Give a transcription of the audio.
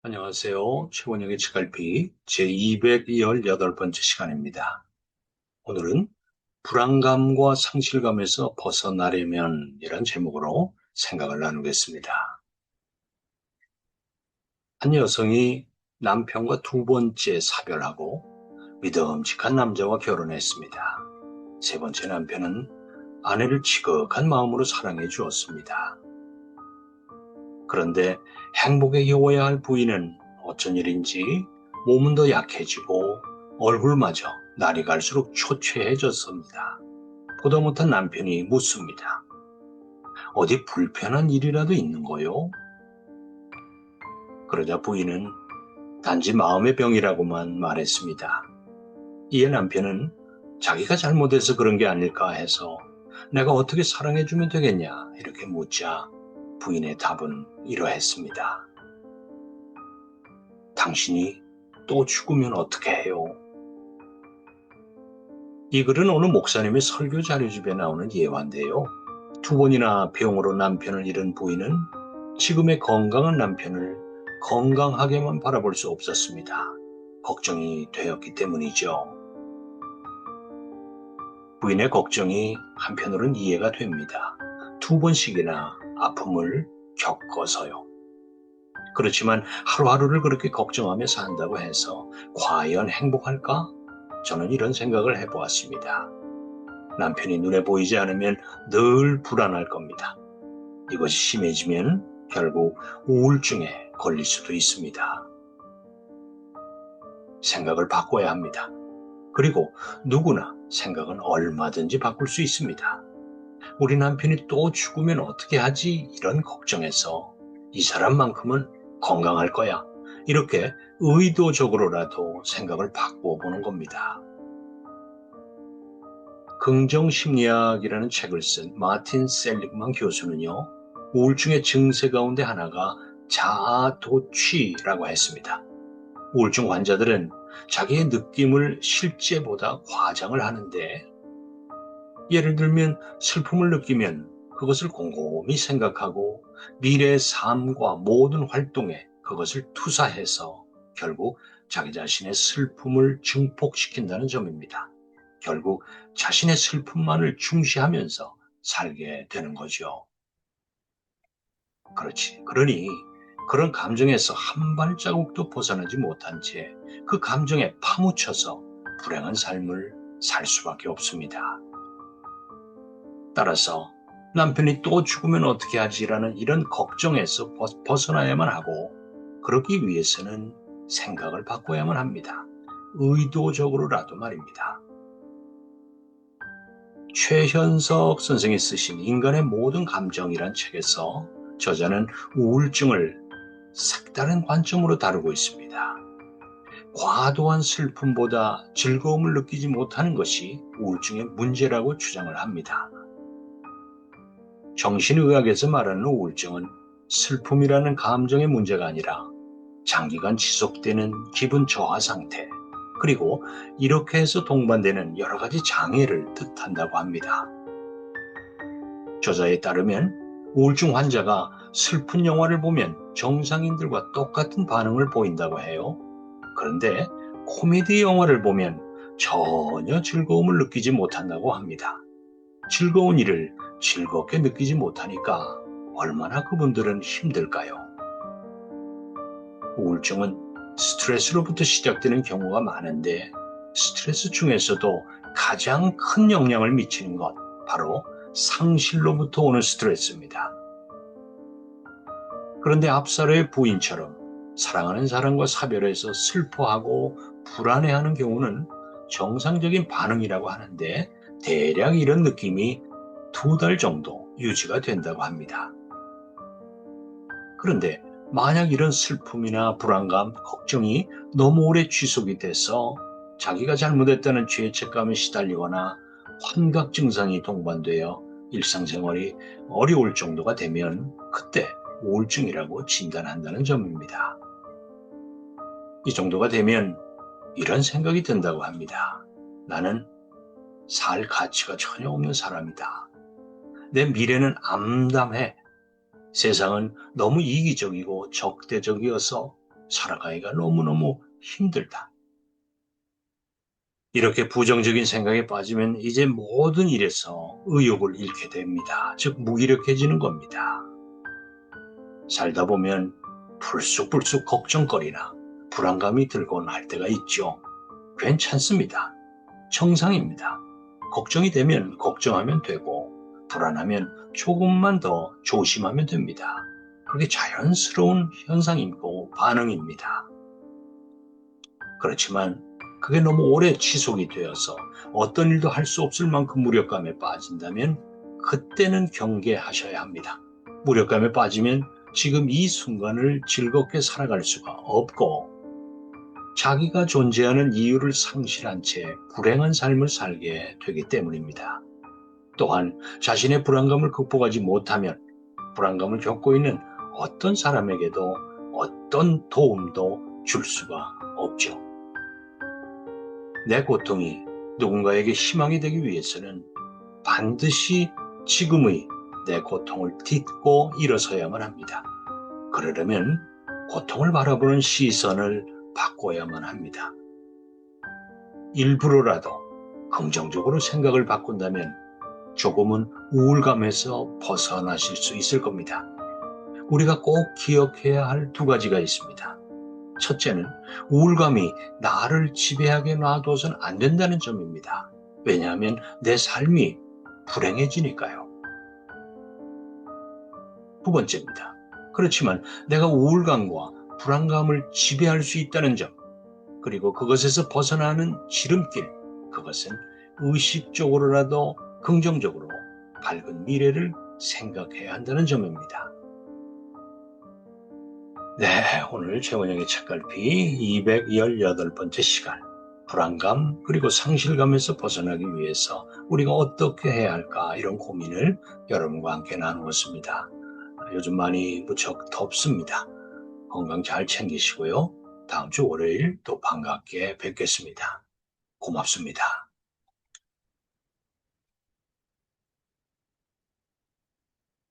안녕하세요. 최원영의 책갈피 제218번째 시간입니다. 오늘은 불안감과 상실감에서 벗어나려면 이란 제목으로 생각을 나누겠습니다. 한 여성이 남편과 두 번째 사별하고 믿음직한 남자와 결혼했습니다. 세 번째 남편은 아내를 지극한 마음으로 사랑해 주었습니다. 그런데 행복에 겨워야 할 부인은 어쩐 일인지 몸은 더 약해지고 얼굴마저 날이 갈수록 초췌해졌습니다. 보다 못한 남편이 묻습니다. 어디 불편한 일이라도 있는 거요? 그러자 부인은 단지 마음의 병이라고만 말했습니다. 이에 남편은 자기가 잘못해서 그런 게 아닐까 해서 내가 어떻게 사랑해주면 되겠냐 이렇게 묻자 부인의 답은 이러했습니다. 당신이 또 죽으면 어떻게 해요? 이 글은 어느 목사님의 설교 자료집에 나오는 예화인데요. 두 번이나 병으로 남편을 잃은 부인은 지금의 건강한 남편을 건강하게만 바라볼 수 없었습니다. 걱정이 되었기 때문이죠. 부인의 걱정이 한편으로는 이해가 됩니다. 두 번씩이나 아픔을 겪어서요. 그렇지만 하루하루를 그렇게 걱정하며 산다고 해서 과연 행복할까? 저는 이런 생각을 해보았습니다. 남편이 눈에 보이지 않으면 늘 불안할 겁니다. 이것이 심해지면 결국 우울증에 걸릴 수도 있습니다. 생각을 바꿔야 합니다. 그리고 누구나 생각은 얼마든지 바꿀 수 있습니다. 우리 남편이 또 죽으면 어떻게 하지? 이런 걱정에서 이 사람만큼은 건강할 거야. 이렇게 의도적으로라도 생각을 바꾸어 보는 겁니다. 긍정심리학이라는 책을 쓴 마틴 셀릭만 교수는요, 우울증의 증세 가운데 하나가 자아도취라고 했습니다. 우울증 환자들은 자기의 느낌을 실제보다 과장을 하는데, 예를 들면 슬픔을 느끼면 그것을 곰곰이 생각하고 미래의 삶과 모든 활동에 그것을 투사해서 결국 자기 자신의 슬픔을 증폭시킨다는 점입니다. 결국 자신의 슬픔만을 중시하면서 살게 되는 거죠. 그렇지. 그러니 그런 감정에서 한 발자국도 벗어나지 못한 채 그 감정에 파묻혀서 불행한 삶을 살 수밖에 없습니다. 따라서 남편이 또 죽으면 어떻게 하지라는 이런 걱정에서 벗어나야만 하고, 그러기 위해서는 생각을 바꿔야만 합니다. 의도적으로라도 말입니다. 최현석 선생이 쓰신 인간의 모든 감정이란 책에서 저자는 우울증을 색다른 관점으로 다루고 있습니다. 과도한 슬픔보다 즐거움을 느끼지 못하는 것이 우울증의 문제라고 주장을 합니다. 정신의학에서 말하는 우울증은 슬픔이라는 감정의 문제가 아니라 장기간 지속되는 기분 저하 상태, 그리고 이렇게 해서 동반되는 여러 가지 장애를 뜻한다고 합니다. 저자에 따르면 우울증 환자가 슬픈 영화를 보면 정상인들과 똑같은 반응을 보인다고 해요. 그런데 코미디 영화를 보면 전혀 즐거움을 느끼지 못한다고 합니다. 즐거운 일을 즐겁게 느끼지 못하니까 얼마나 그분들은 힘들까요? 우울증은 스트레스로부터 시작되는 경우가 많은데, 스트레스 중에서도 가장 큰 영향을 미치는 것, 바로 상실로부터 오는 스트레스입니다. 그런데 앞사로의 부인처럼 사랑하는 사람과 사별해서 슬퍼하고 불안해하는 경우는 정상적인 반응이라고 하는데, 대략 이런 느낌이 2달 정도 유지가 된다고 합니다. 그런데 만약 이런 슬픔이나 불안감, 걱정이 너무 오래 지속이 돼서 자기가 잘못했다는 죄책감에 시달리거나 환각 증상이 동반되어 일상생활이 어려울 정도가 되면 그때 우울증이라고 진단한다는 점입니다. 이 정도가 되면 이런 생각이 든다고 합니다. 나는 살 가치가 전혀 없는 사람이다. 내 미래는 암담해. 세상은 너무 이기적이고 적대적이어서 살아가기가 너무너무 힘들다. 이렇게 부정적인 생각에 빠지면 이제 모든 일에서 의욕을 잃게 됩니다. 즉, 무기력해지는 겁니다. 살다 보면 불쑥불쑥 걱정거리나 불안감이 들곤 할 때가 있죠. 괜찮습니다. 정상입니다. 걱정이 되면 걱정하면 되고, 불안하면 조금만 더 조심하면 됩니다. 그게 자연스러운 현상이고 반응입니다. 그렇지만 그게 너무 오래 지속이 되어서 어떤 일도 할 수 없을 만큼 무력감에 빠진다면 그때는 경계하셔야 합니다. 무력감에 빠지면 지금 이 순간을 즐겁게 살아갈 수가 없고, 자기가 존재하는 이유를 상실한 채 불행한 삶을 살게 되기 때문입니다. 또한 자신의 불안감을 극복하지 못하면 불안감을 겪고 있는 어떤 사람에게도 어떤 도움도 줄 수가 없죠. 내 고통이 누군가에게 희망이 되기 위해서는 반드시 지금의 내 고통을 딛고 일어서야만 합니다. 그러려면 고통을 바라보는 시선을 바꿔야만 합니다. 일부러라도 긍정적으로 생각을 바꾼다면 조금은 우울감에서 벗어나실 수 있을 겁니다. 우리가 꼭 기억해야 할 두 가지가 있습니다. 첫째는 우울감이 나를 지배하게 놔둬서는 안 된다는 점입니다. 왜냐하면 내 삶이 불행해지니까요. 두 번째입니다. 그렇지만 내가 우울감과 불안감을 지배할 수 있다는 점, 그리고 그것에서 벗어나는 지름길, 그것은 의식적으로라도 긍정적으로 밝은 미래를 생각해야 한다는 점입니다. 네, 오늘 최원영의 책갈피 218번째 시간, 불안감 그리고 상실감에서 벗어나기 위해서 우리가 어떻게 해야 할까, 이런 고민을 여러분과 함께 나누었습니다. 요즘 많이 무척 덥습니다. 건강 잘 챙기시고요. 다음 주 월요일 또 반갑게 뵙겠습니다. 고맙습니다.